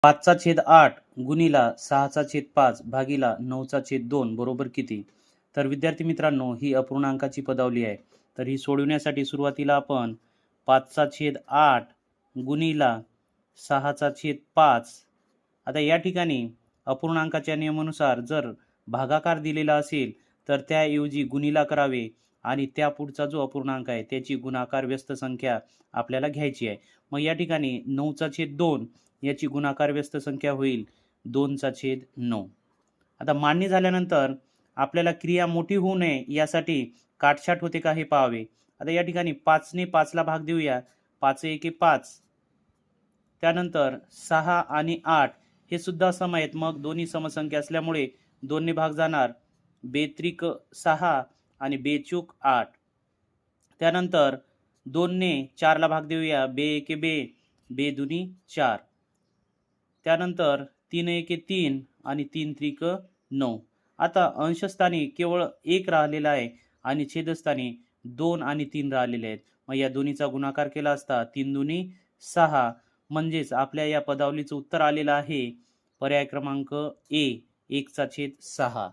5/8 गुणिला 6/5 भागिला 9/2 बरोबर किती? तर विद्यार्थी मित्रांनो, ही अपूर्णांकाची पदावली आहे. तर ही सोडवण्यासाठी सुरुवातीला आपण 5/8 गुणिला 6/5. आता या ठिकाणी अपूर्णांकाच्या नियमानुसार जर भागाकार दिलेला असेल तर त्याऐवजी गुणिला करावे आणि त्या पुढचा जो अपूर्णांक आहे त्याची गुणाकार व्यस्त संख्या आपल्याला घ्यायची आहे. मग या ठिकाणी 9/2 याची गुणाकार व्यस्त संख्या होईल 2/9. आता मांडणी झाल्यानंतर आपल्याला क्रिया मोठी होऊ नये यासाठी काटछाट होते का हे पाहावे. आता या ठिकाणी 5 ने 5 ला भाग देऊया. 5 एके 5. त्यानंतर 6 आणि 8 हे सुद्धा सम आहेत. मग दोन्ही समसंख्या असल्यामुळे 2 ने भाग जाणार. बेत्रिक 6 आणि बेचूक 8. त्यानंतर 2 ने 4 ला भाग देऊया. बे एके बे, बे दुनी 4. त्यानंतर 3 एके 3 आणि 3 त्रिक 9. आता अंशस्थानी केवळ 1 राहिलेला आहे आणि छेदस्थानी 2 आणि 3 राहिलेले आहेत. मग या दोन्हीचा गुणाकार केला असता 3 दुनी 6. म्हणजेच आपल्या या पदावलीचं उत्तर आलेलं आहे पर्याय क्रमांक ए 1/6.